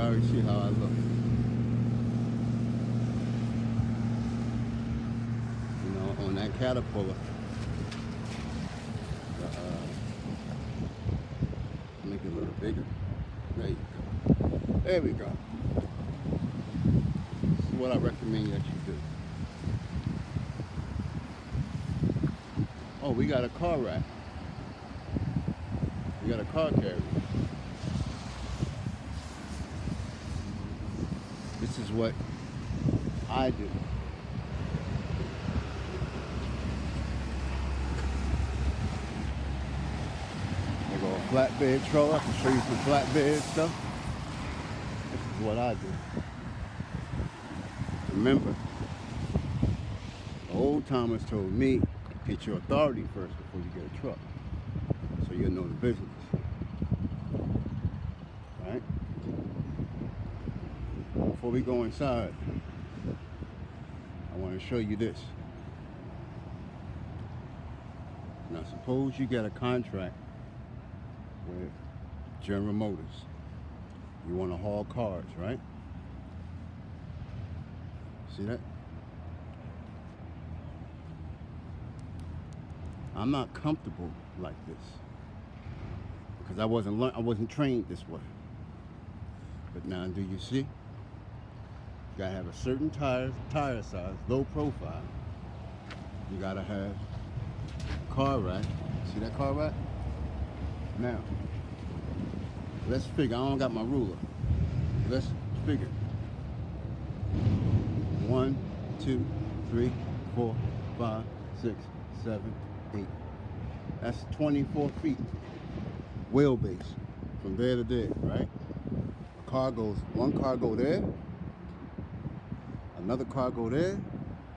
already see how I look. You know, on that Caterpillar. Make it a little bigger. There you go. There we go. This is what I recommend that you do. Oh, we got a car rack. We got a car carrier. This is what I do. I go a flatbed trailer. I can show you some flatbed stuff. This is what I do. Remember, the old timers told me, get your authority first before you get a truck, so you'll know the business. Right? Before we go inside, I want to show you this. Now, suppose you get a contract with General Motors. You want to haul cars, right? See that? I'm not comfortable like this because I wasn't trained this way. But now, do you see? You gotta have a certain tire size, low profile. You gotta have a car rack. See that car rack? Now, let's figure. I don't got my ruler. Let's figure. 1, 2, 3, 4, 5, 6, 7, 8. That's 24 feet wheelbase from there to there, right? One car go there, another car go there,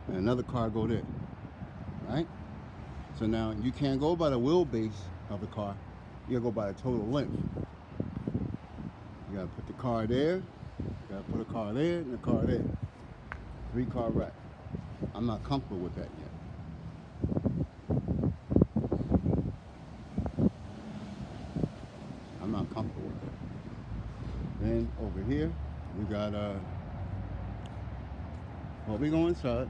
and another car go there, right? So now you can't go by the wheelbase of the car. You gotta go by the total length. You gotta put the car there, you gotta put a car there, and a car there. 3-car rack. I'm not comfortable with that yet. I'm not comfortable with that. Then over here, we got well, we go inside.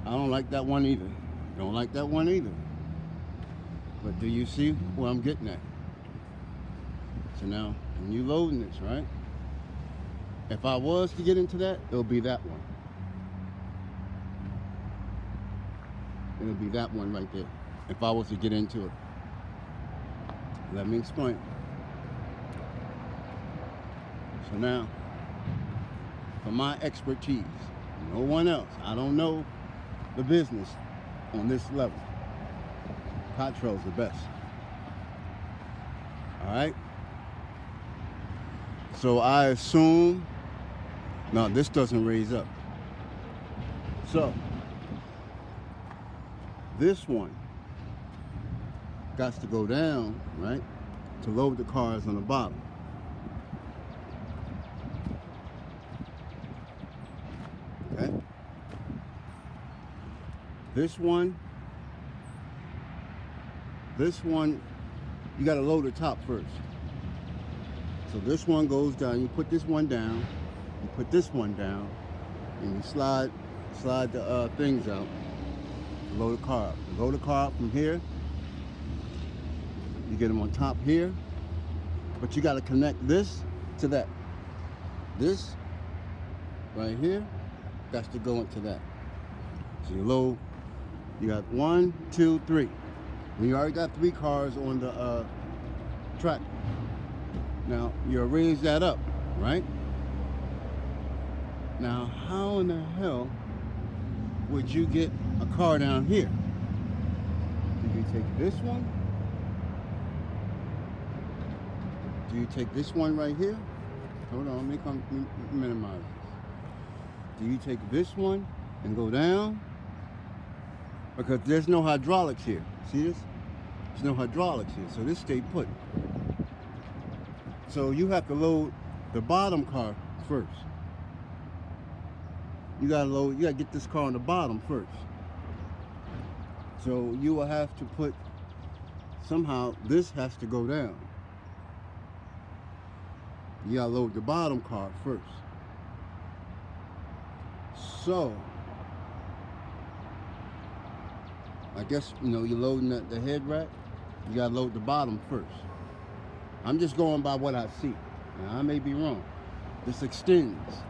I don't like that one either. Don't like that one either. But do you see what I'm getting at? So now, when you loading this, right? If I was to get into that, it'll be that one. It'll be that one right there. If I was to get into it. Let me explain. So now, for my expertise, no one else, I don't know the business on this level. Cottrell's the best. All right? So I assume, no, this doesn't raise up. So, this one got to go down, right, to load the cars on the bottom. Okay? This one, you got to load the top first. So this one goes down, you put this one down, you put this one down, and you slide the things out to load the car up. You load the car up from here, you get them on top here, but you got to connect this to that. This right here, that's to go into that. So you load, you got 1, 2, 3. And you already got 3 cars on the track. Now, you raise that up, right? Now, how in the hell would you get a car down here? Do you take this one? Do you take this one right here? Hold on, let me minimize this. Do you take this one and go down? Because there's no hydraulics here. See this? There's no hydraulics here, so this stay put. So you have to load the bottom car first. You gotta get this car on the bottom first. So you will have to put, somehow this has to go down. You gotta load the bottom card first. So, I guess, you're loading the head rack. You gotta load the bottom first. I'm just going by what I see. Now, I may be wrong. This extends.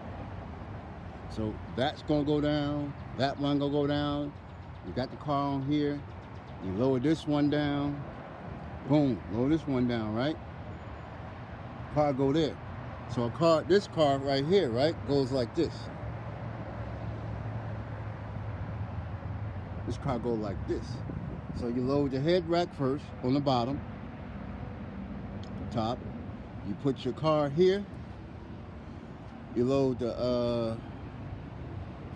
So that's gonna go down. That one gonna go down. You got the car on here. You lower this one down. Boom, lower this one down, right? Car go there. So this car right here, right, goes like this. This car goes like this. So you load the head rack first on the bottom, top. You put your car here. You load the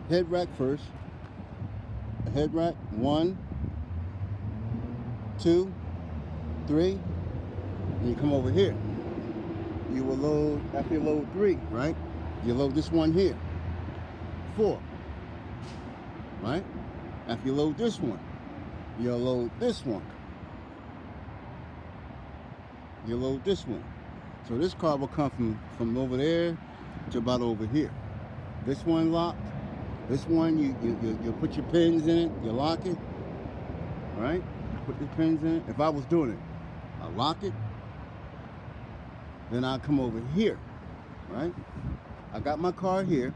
head rack first. The head rack, 1, 2, 3, and you come over here. You will load, after you load 3, right? You load this one here, 4, right? After you load this one, you'll load this one. You load this one. So this car will come from over there to about over here. This one locked. This one, you put your pins in it, you lock it, right? Put the pins in it. If I was doing it, I lock it, then I come over here, right? I got my car here.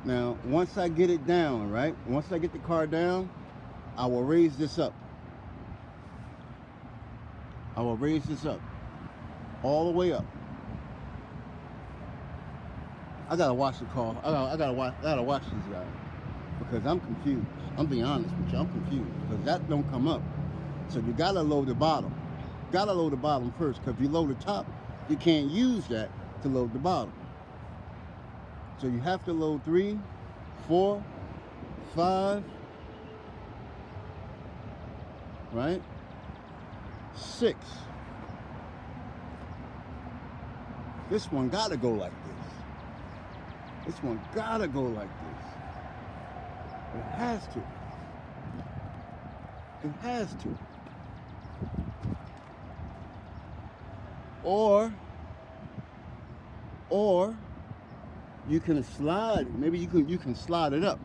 Now, once I get it down, right? Once I get the car down, I will raise this up. I will raise this up, all the way up. I gotta watch the car. I gotta watch these guys because I'm confused. I'm being honest with you. I'm confused because that don't come up. So you gotta load the bottom. Gotta load the bottom first, because if you load the top, you can't use that to load the bottom. So you have to load 3, 4, 5, right? 6. This one gotta go like this. This one gotta go like this. It has to. It has to. Or you can slide. Maybe you can slide it up.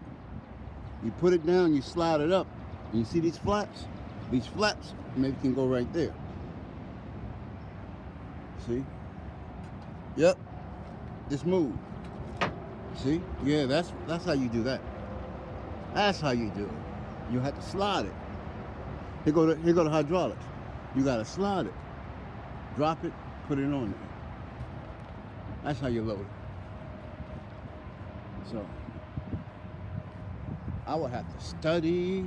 You put it down, you slide it up. And you see these flaps? These flaps maybe can go right there. See? Yep. Just move. See? Yeah, that's how you do that. That's how you do it. You have to slide it. Here go the hydraulics. You gotta slide it. Drop it, put it on there. That's how you load it. So I will have to study.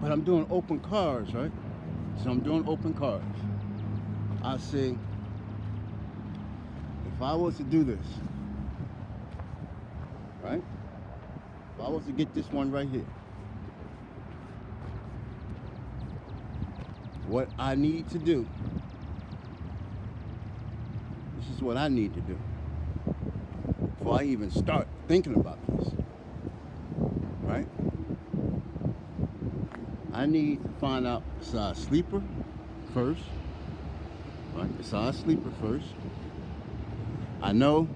But I'm doing open cars, right? So I'm doing open cars. I say, if I was to do this, right? If I was to get this one right here, what I need to do, this is what I need to do before I even start thinking about this, right? I need to find out the size sleeper first, right? The size sleeper first. I know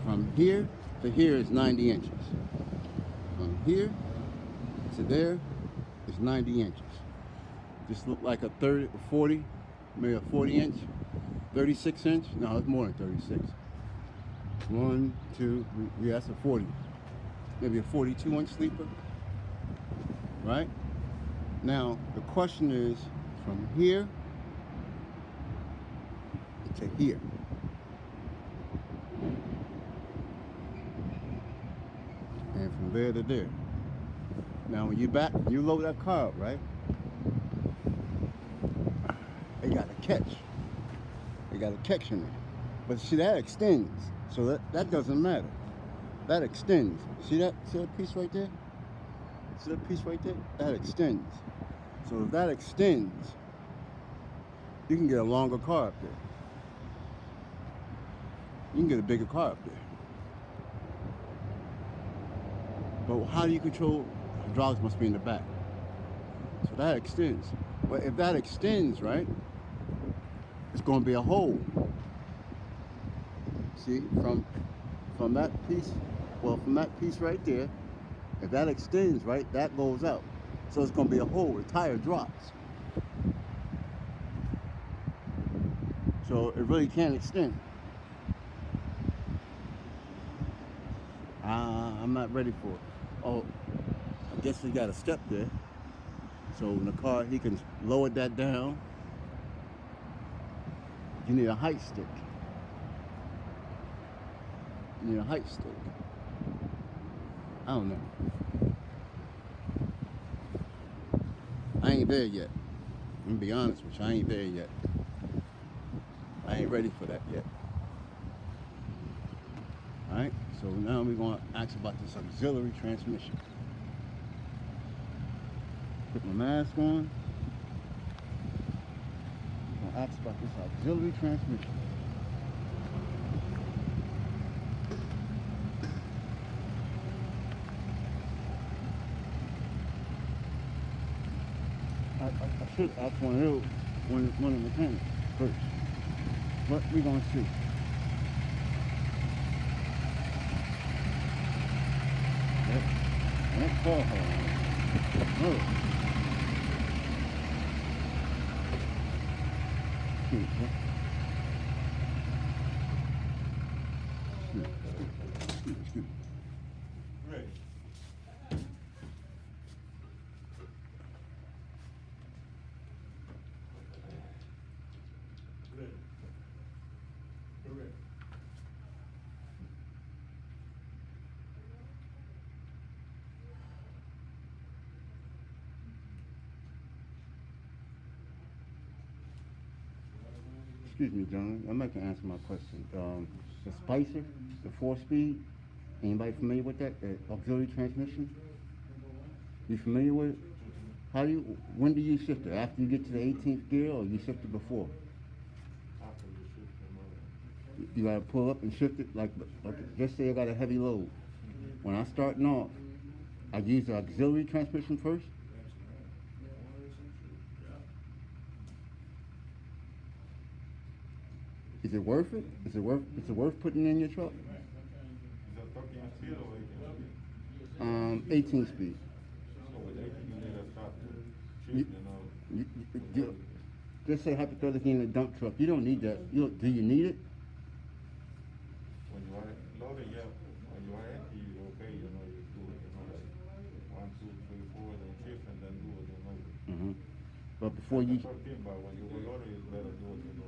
from here to here is 90 inches. From here to there is 90 inches. Just look like a 30, 40, maybe a 40 inch, 36 inch. No, it's more than 36. 1, 2, 3, yeah, that's a 40. Maybe a 42 inch sleeper, right? Now, the question is from here to here. And from there to there. Now, when you load that car up, right? It got a catch. It got a catch in there. But see, that extends. So that doesn't matter. That extends. See that piece right there? See that piece right there? That extends. So if that extends, you can get a longer car up there. You can get a bigger car up there. But how do you control? Hydraulics must be in the back. So that extends. But if that extends, right? it's going to be a hole. See, from that piece, well, from that piece right there, if that extends, right, that goes out. So it's going to be a hole. The tire drops. So it really can't extend. I'm not ready for it. Oh, I guess he got a step there. So in the car, he can lower that down. You need a height stick. You need a height stick. I don't know. I ain't there yet. I'm gonna be honest with you, I ain't there yet. I ain't ready for that yet. Alright, so now we're gonna ask about this auxiliary transmission. Put my mask on. We're gonna ask about this auxiliary transmission. I should ask one of those, one of the mechanics first. But we're gonna see. That's call her. Oh. Excuse me. Ready. Ready. Correct. Excuse me, John. I'm not gonna answer my question. The Spicer, the 4-speed. Anybody familiar with that? The auxiliary transmission. You familiar with it? How do you? When do you shift it? After you get to the 18th gear, or you shift it before? After you shift them over. You gotta pull up and shift it. Like just say I got a heavy load. When I'm starting off, I use the auxiliary transmission first. Is it worth it? Is it worth putting in your truck? Is that 13 speed or 18 speed? 18 speed. So with 18 you need to start You- shifting out. Just say hypothetically in a dump truck, you don't need that. Do you need it? When you are loaded, yeah. When you are empty, you okay, you know, you do it, you know, like 1, 2, 3, 4, then shift and then do it, you know. But before you, 13, but when you were loaded, it's better do it, you know.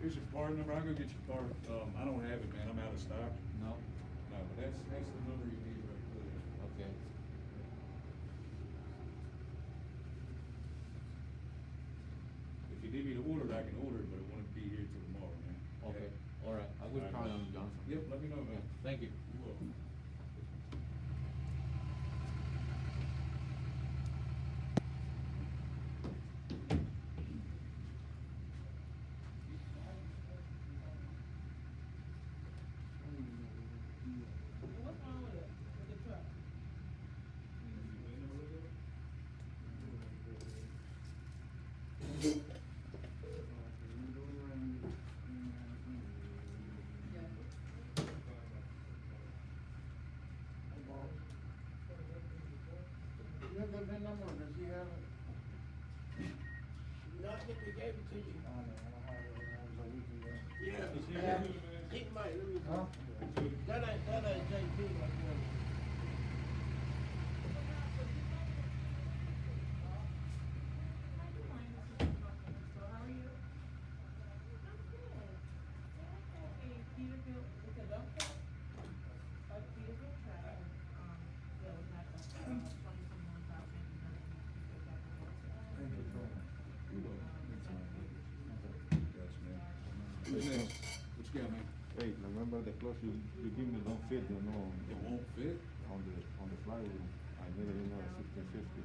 Here's your card number. I'll go get your card. I don't have it, man. I'm out of stock. No? No, but that's the number you need right there. Okay. If you need me to order it, I can order it, but it won't be here till tomorrow, man. Okay. All right. I will All count right. on you, Johnson. Yep, let me know, man. Thank you. You're welcome. You have the VIN number, or does he have it? No, I think we gave it to you. Oh, no, I don't have it. That was a week ago. Yeah, he might, let me. Huh? That ain't JP right there. How are you? What's next? What you got, man? Hey, remember the clutch you give me don't fit, you know, It won't fit? on the flywheel. I need it, you know, 1650.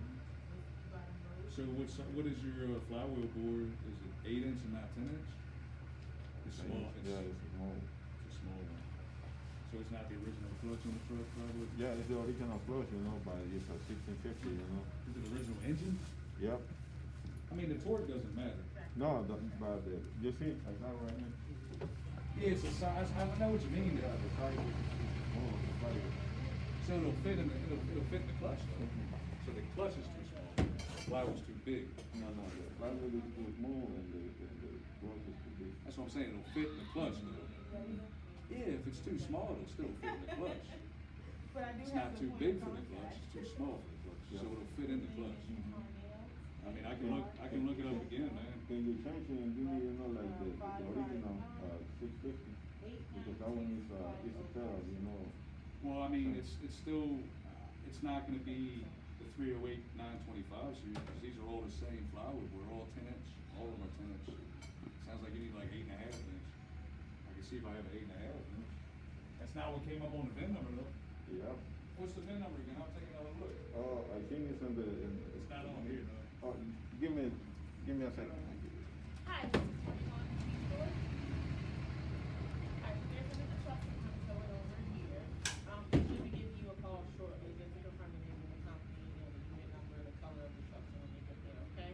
So what is your flywheel bore? Is it 8 inch and not 10 inch? It's small. Yeah, it's small. It's a small one. So it's not the original clutch on the truck, probably? Yeah, it's the original clutch, you know, but it's a 1650, you know. Is it the original engine? Yep. I mean, the torque doesn't matter. No, but you see, I got it right here. Yeah, it's a size. I know what you mean. Yeah, the size is small, the flywheel. So it'll fit in the clutch though. So the clutch is too small. The flywheel's too big. No, the flywheel is too small and the clutch is too big. That's what I'm saying. It'll fit in the clutch though. Yeah, if it's too small, it'll still fit in the clutch. It's not too big for the clutch. It's too small for the clutch. So it'll fit in the clutch. I mean, I can look it up again, man. Can you change it and give me, you know, like the original 650? Because that one is a pedal, you know. Well, I mean, it's still, it's not gonna be the 308 925 series, because these are all the same flywheel. We're all 10 inch. All of them are 10 inch. Sounds like you need like 8.5 inch. I can see if I have an 8.5 inch. That's not what came up on the VIN number though. Yeah. What's the VIN number again? I'll take another look. Oh, I think it's in the. It's not on here though. Oh, give me a second. Hi, this is 21 Eastwood. Hi, we're from the truck and I'm going over here. Should be giving you a call shortly, just to confirm the name of the company, you know, the unit number, the color of the truck, so when they get there, okay?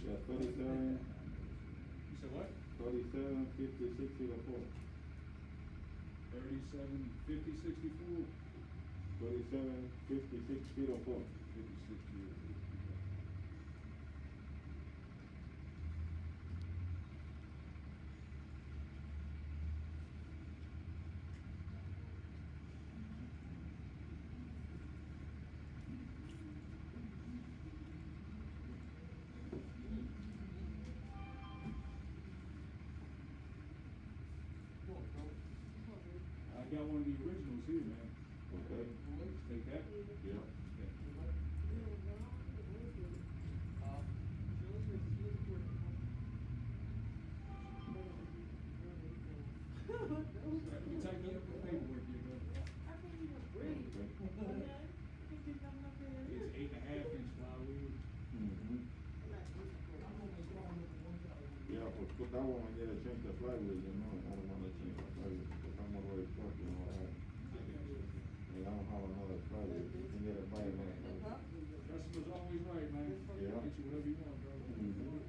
Yeah, 37, You said what? 37, 50, 60, or 4. 37, 50, 64? 37, 50, 60, or 4. 50, 60. I got one of the originals here, man. Okay. Let's take that. Yeah. Let me take up the paperwork here, bro. It's 8.5 inch flywheel. Mm-hmm. Yeah, but that one I need to change the flywheel, you know. I don't want to change the flywheel because I'm already truck, you know. And I don't have another flywheel. You can get a buy another flywheel. Customer's always right, man. Yeah. Get you whatever you want, bro. Mhm.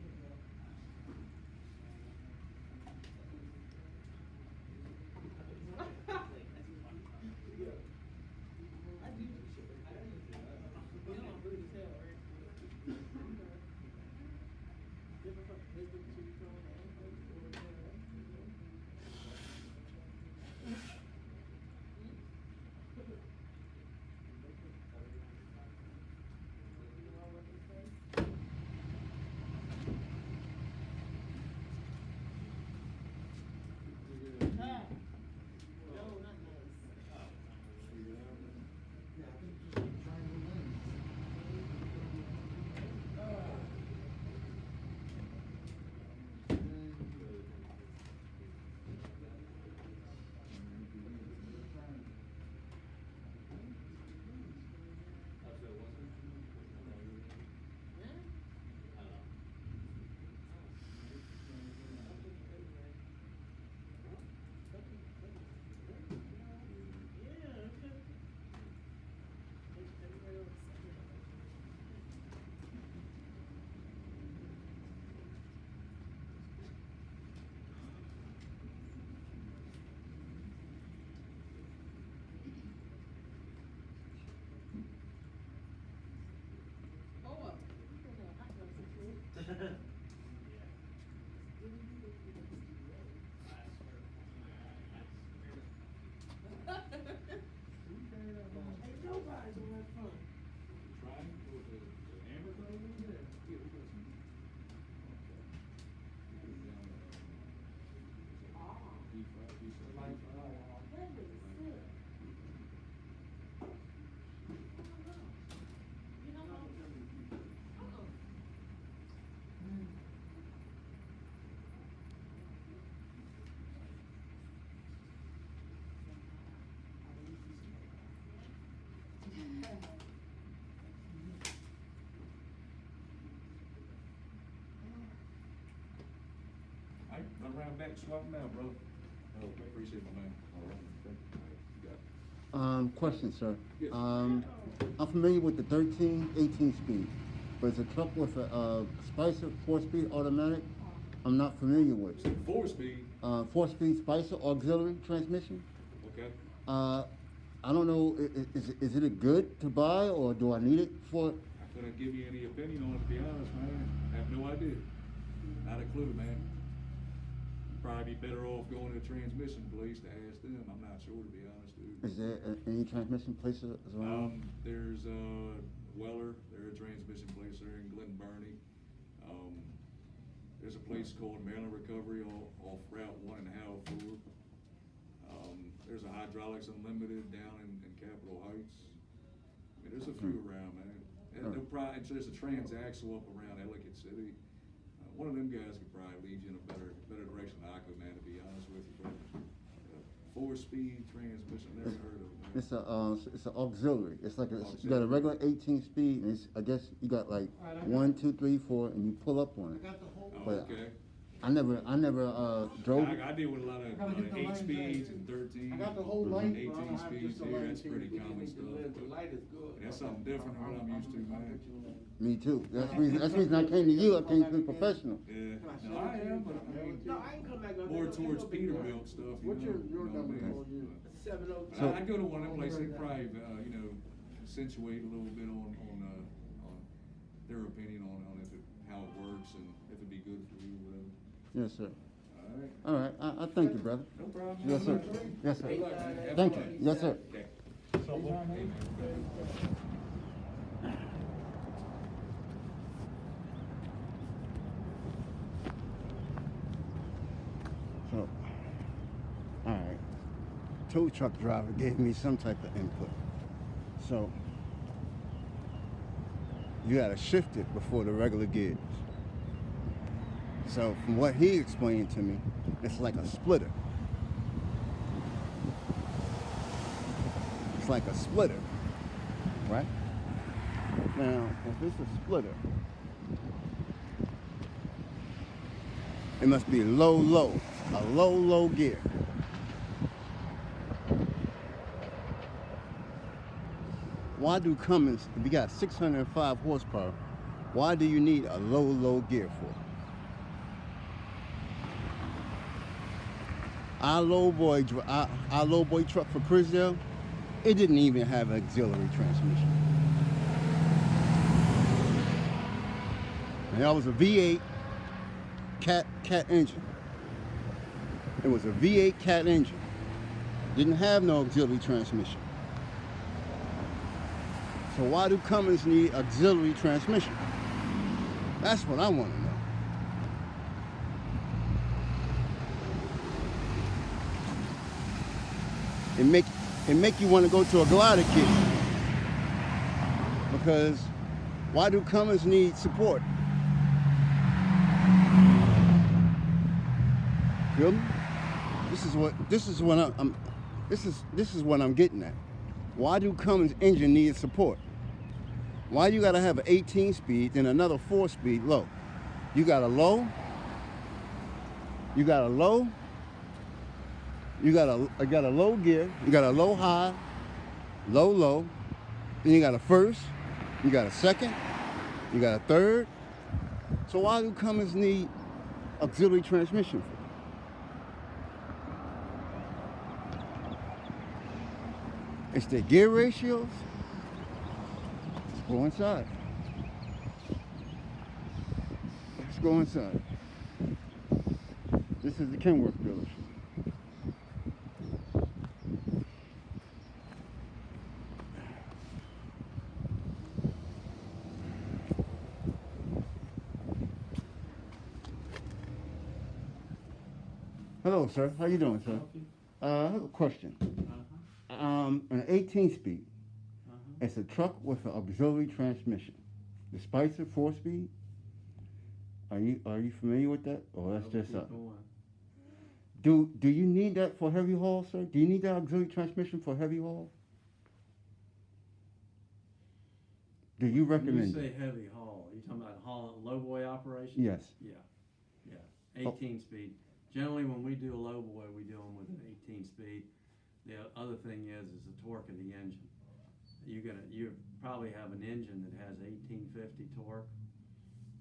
I around back, swap them out, brother. Oh, appreciate it, man. All right, thank you. You got it. Question, sir. Yes. I'm familiar with the 13, 18 speed, but it's a truck with a Spicer 4-speed automatic. I'm not familiar with. 4-speed, 4-speed Spicer auxiliary transmission. okay. I don't know, is it a good to buy or do I need it for? I couldn't give you any opinion on it, to be honest, man. I have no idea. Not a clue, man. You'd probably be better off going to the transmission place to ask them. I'm not sure, to be honest with you. Is there any transmission places around? There's Weller, they're a transmission place there in Glen Burnie. There's a place called Maryland Recovery off Route 1 in Howell. There's a Hydraulics Unlimited down in Capitol Heights. I mean, there's a few around, man. And they'll probably, there's a Transaxle up around Ellicott City. One of them guys could probably lead you in a better direction than I could, man, to be honest with you, brother. 4-speed transmission, never heard of it, man. It's an auxiliary. It's like you got a Auxiliary. regular 18 speed, and I guess you got like 1, 2, 3, 4, and you pull up on I it. got the whole. Oh, But okay. I never drove it. I deal with a lot of Gotta get the 8 lights speeds right. and 13. I got the whole light, but I 18 don't have speeds just the here, light. that's pretty common stuff. The light is good. That's something different from what I'm used to, man. Me too. That's the reason I came to you. I came to be professional. Yeah, no, I am, but I mean, No, I can come back on. more that. towards Ain't no big deal. Peterbilt stuff, you What's know. your you know number what I mean? for you? 702. I go to one of them places, they probably, accentuate a little bit on their opinion on how it works and if it'd be good for you or whatever. Yes, sir. All right. All right. I thank you, brother. No problem. Yes, sir. Yes, sir. Good luck, man. Have Thank fun. you. Yes, sir. Okay. So, all right. Tow truck driver gave me some type of input. So, you gotta shift it before the regular gears. So, from what he explained to me, it's like a splitter. It's like a splitter, right? Now, if it's a splitter, it must be a low gear. Why do Cummins, if you got 605 horsepower, why do you need a low gear for? Our low boy truck for Crisdale, it didn't even have an auxiliary transmission. And that was a V8 cat engine. It was a V8 cat engine. Didn't have no auxiliary transmission. So why do Cummins need auxiliary transmission? That's what I want to know. It make you want to go to a glider kit. Because why do Cummins need support? Feel me? This is what I'm getting at. Why do Cummins engine need support? Why you gotta have an 18 speed and another 4-speed low? You got a low, you got a low gear, you got a low high, low, then you got a first, you got a second, you got a third. So why do Cummins need auxiliary transmission for? It's the gear ratios. Let's go inside. Let's go inside. This is the Kenworth dealership. Hello, sir. How you doing, sir? I have a question. An 18 speed. It's a truck with an auxiliary transmission. The Spicer 4-speed. Are you familiar with that? Or that's just Do you need that for heavy haul, sir? Do you need that auxiliary transmission for heavy haul? do you When recommend you say it? heavy haul, you talking about haul, low boy operation? Yes. Yeah, yeah, Oh. 18 speed. Generally, when we do a low boy, we do them with an 18 speed. The other thing is the torque of the engine. You probably have an engine that has 1850 torque,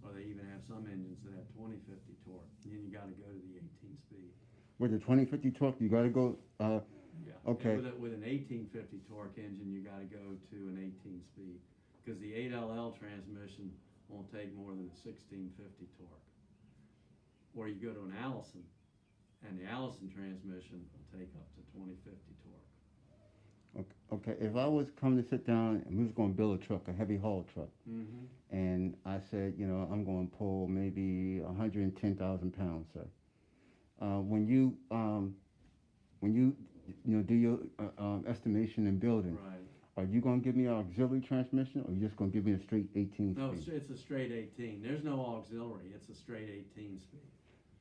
or they even have some engines that have 2050 torque. Then you gotta go to the 18 speed. With the 2050 torque, you gotta go, Yeah. Okay. And with an 1850 torque engine, you gotta go to an 18 speed, cause the 8LL transmission won't take more than a 1650 torque. Or you go to an Allison, and the Allison transmission will take up to 2050 torque. okay, if I was coming to sit down and we was gonna build a truck, a heavy haul truck, Mm-hmm. and I said, you know, I'm gonna pull maybe 110,000 pounds, sir. When you do your estimation and building, Right. are you gonna give me an auxiliary transmission, or you just gonna give me a straight 18 No, speed? it's a straight 18. There's no auxiliary. It's a straight 18 speed.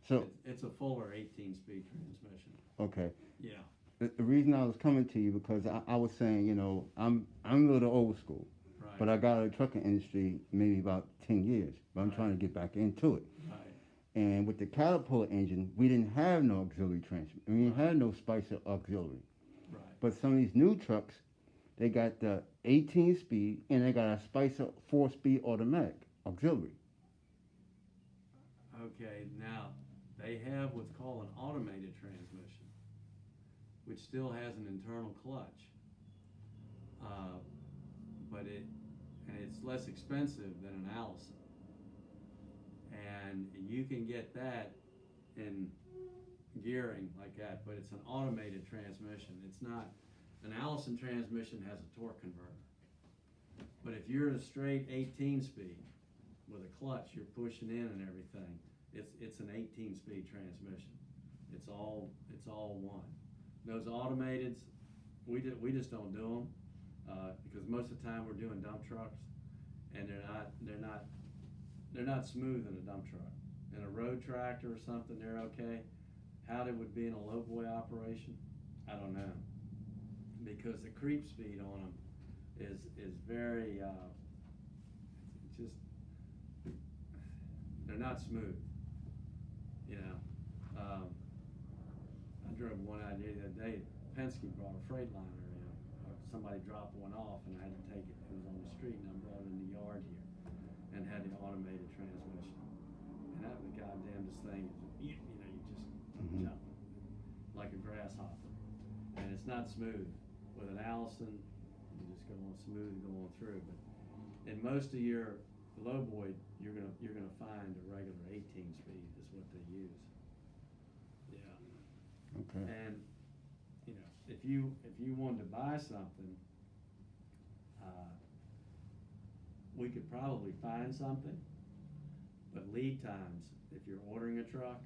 So, It's a fuller 18 speed transmission. okay. Yeah. The reason I was coming to you because I was saying, you know, I'm a little old school, Right. but I got out of the trucking industry maybe about 10 years, but I'm Right. trying to get back into it. Right. And with the Caterpillar engine, we didn't have no auxiliary transmission. We didn't Right. have no Spicer auxiliary. Right. But some of these new trucks, they got the 18 speed and they got a Spicer 4-speed automatic auxiliary. Okay, now, they have what's called an automated transmission, which still has an internal clutch. But it's less expensive than an Allison. And you can get that in gearing like that, but it's an automated transmission. It's not, an Allison transmission has a torque converter. But if you're at a straight 18 speed with a clutch, you're pushing in and everything, it's an 18 speed transmission. It's all one. Those automateds, we just don't do them, because most of the time we're doing dump trucks, and they're not smooth in a dump truck. In a road tractor or something, they're okay. How they would be in a low boy operation, I don't know, because the creep speed on them is very just, they're not smooth. You know, I drove one out the other day. Penske brought a Freightliner in. Somebody dropped one off, and I had to take it. It was on the street, and I brought it in the yard here, and had the automated transmission. And that was goddamn, this thing, you just jump like a grasshopper, and it's not smooth. With an Allison, you just go on smooth going through. But in most of your low boy, you're gonna find a regular 18 speed is what they use. Yeah. Okay. And you know, if you wanted to buy something, we could probably find something, but lead times, if you're ordering a truck,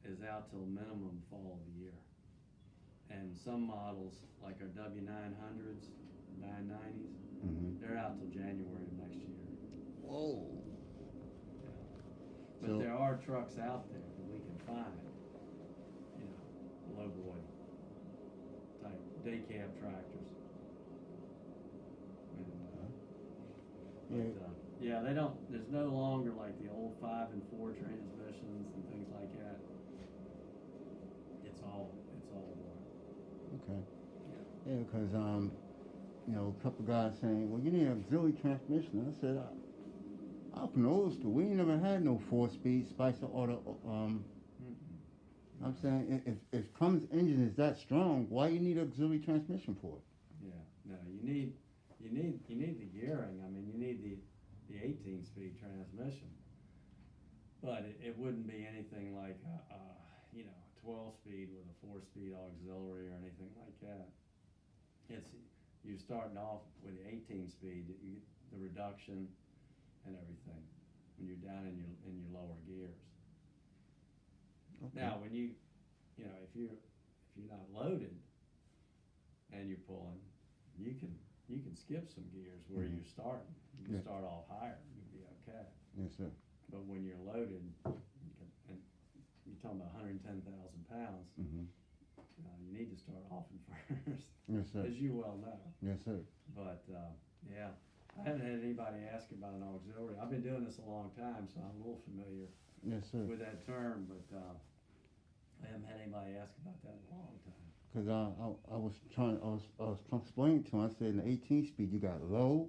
is out till minimum fall of the year. And some models, like our W900s, 990s, they're out till January of next year. Whoa. Yeah. But So- there are trucks out there that we can find, you know, low boy type day cab tractors. And, yeah, they don't, there's no longer like the old 5 and 4 transmissions and things like that. It's all one. Okay. Yeah, because you know, a couple guys saying, well, you need an auxiliary transmission. I said, I'm from the old school. We ain't never had no 4-speed Spicer auto. I'm saying, if Cummins engine is that strong, why you need auxiliary transmission for it? Yeah, no, you need the gearing. I mean, you need the 18-speed transmission, but it wouldn't be anything like you know, 12-speed with a 4-speed auxiliary or anything like that. You're starting off with the 18-speed, you get the reduction and everything when you're down in your lower gears. Okay. Now, when you know, if you're not loaded and you're pulling, you can skip some gears where you're starting. You can start off higher, you'll be okay. Yes, sir. But when you're loaded, and you're talking about 110,000 pounds, you need to start off in first, Yes, sir. as you well know. Yes, sir. But yeah, I haven't had anybody ask about an auxiliary. I've been doing this a long time, so I'm a little familiar Yes, sir. with that term, but, I haven't had anybody ask about that in a long time. Cause I was trying to explain to him. I said in the 18 speed you got low,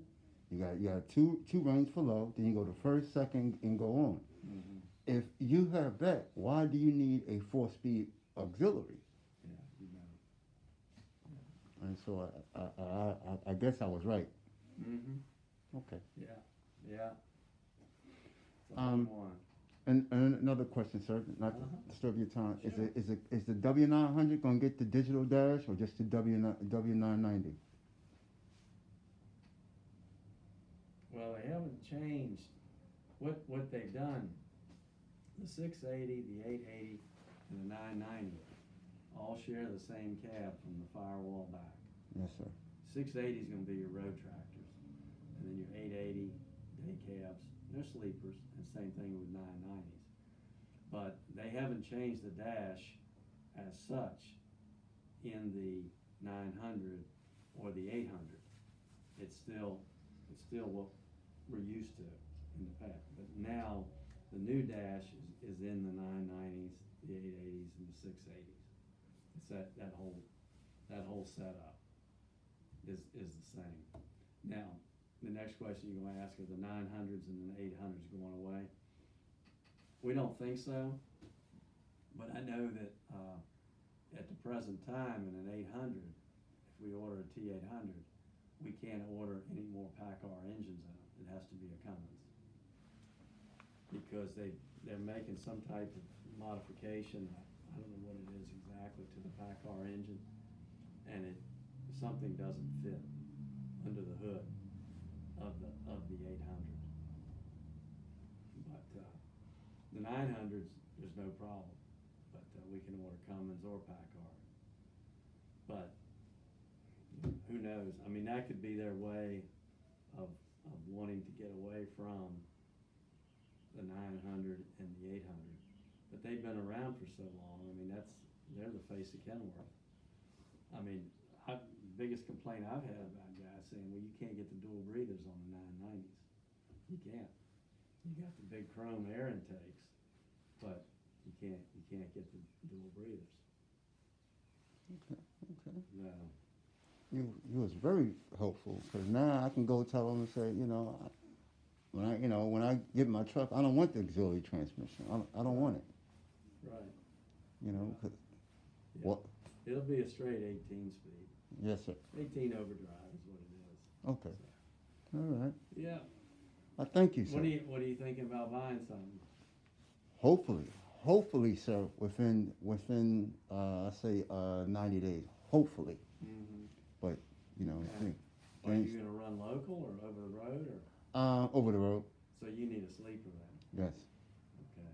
you got two range for low, then you go to first, second, and go on. Mm-hmm. If you have that, why do you need a 4-speed auxiliary? Yeah, you know. And so I guess I was right. Mm-hmm. Okay. Yeah, yeah. It's a Um, fun one. And another question, sir, not to Uh-huh. disturb your time. Sure. Is the W900 gonna get the digital dash or just the W990? Well, they haven't changed what they've done. The 680, the 880, and the 990 all share the same cab from the firewall back. Yes, sir. 680 is going to be your road tractors, and then your 880 day cabs. They're sleepers, and same thing with 990s. But they haven't changed the dash as such in the 900 or the 800. It's still what we're used to in the past. But now the new dash is in the 990s, the 880s, and the 680s. It's that whole setup is the same. Now, the next question you're gonna ask, are the 900s and the 800s going away? We don't think so, but I know that, at the present time in an 800, if we order a T800, we can't order any more PACCAR engines in it. It has to be a Cummins. Because they're making some type of modification, I don't know what it is exactly, to the PACCAR engine, and something doesn't fit under the hood of the 800. But, the 900s, there's no problem, but, we can order Cummins or PACCAR. But, who knows? I mean, that could be their way of wanting to get away from the 900 and the 800. But they've been around for so long. I mean, they're the face of Kenworth. I mean, the biggest complaint I've had about guys saying, well, you can't get the dual breathers on the 990s. You can't. You got the big chrome air intakes, but you can't get the dual breathers. Okay. No. You was very helpful because now I can go tell them and say, when I get my truck, I don't want the auxiliary transmission. I don't want it. Right. Cause Yeah. what? It'll be a straight 18 speed. Yes, sir. 18 overdrive is what it is. Okay. So, All right. yeah. I thank you, sir. What are you thinking about buying something? Hopefully, sir, within say 90 days. Hopefully, Mm-hmm. but Okay. Are James, you gonna run local or over the road, or over the road. so you need a sleeper then? Yes. Okay.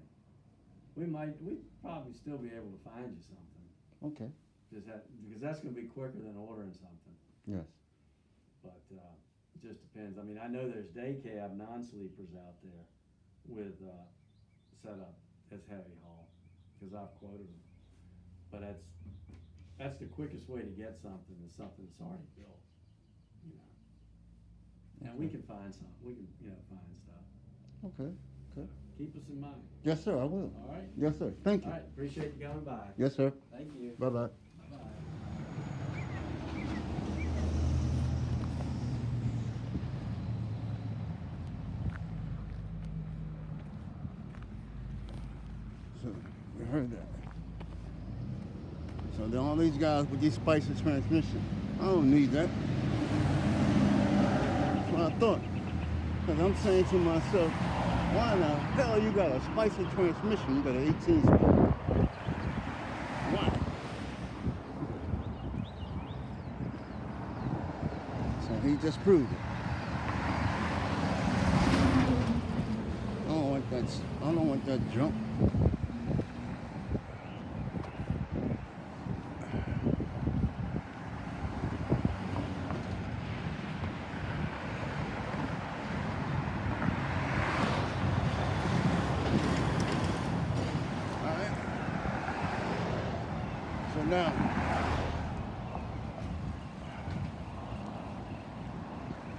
We'd probably still be able to find you something. Okay. Because that's gonna be quicker than ordering something. Yes. But it just depends. I mean, I know there's day cab non-sleepers out there with setup as heavy haul, because I've quoted them. But that's the quickest way to get something, is something that's already built. And we can find some. We can find stuff. Okay. So keep us in mind. Yes, sir. I will. All right. Yes, sir. Thank you. All right. Appreciate you coming by. Yes, sir. Thank you. Bye bye. Bye. So we heard that. So then all these guys with these spicer transmission, I don't need that. That's what I thought. Because I'm saying to myself, why the hell you got a spicer transmission? You got an 18 speed. Why? So he just proved it. I don't want that junk. So now,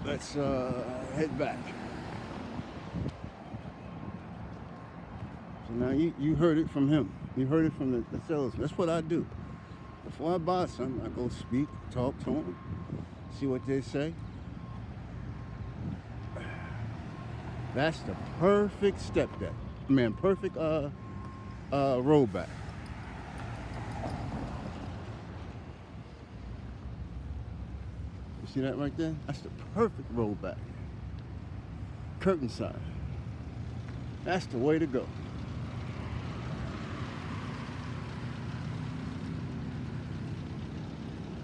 let's head back. So now you heard it from him. You heard it from the salesman. That's what I do. Before I buy something, I go speak, talk to them, see what they say. That's the perfect perfect rollback. You see that right there? That's the perfect rollback. Curtain side. That's the way to go.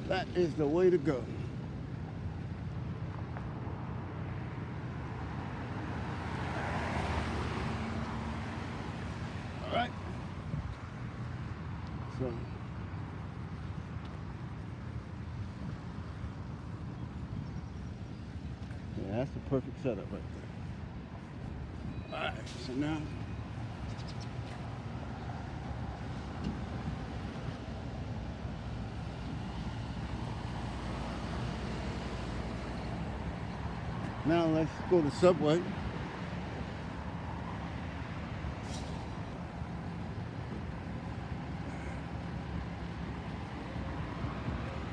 That is the way to go. All right. So, yeah, that's the perfect setup right there. All right. So now. Now let's go to Subway.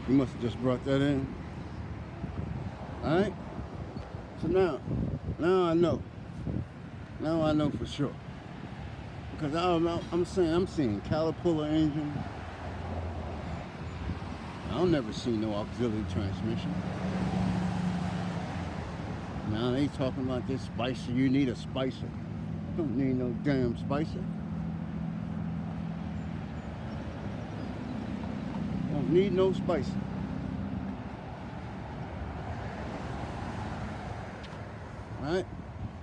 You must have just brought that in. Alright? So now I know. Now I know for sure. Because I'm seeing Caterpillar engine. I've never seen no auxiliary transmission. Now they talking about this spicer. You need a spicer. Don't need no damn spicer. Don't need no spicer. All right.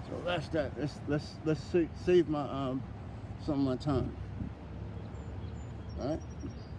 So that's that. Let's save my some of my time. All right.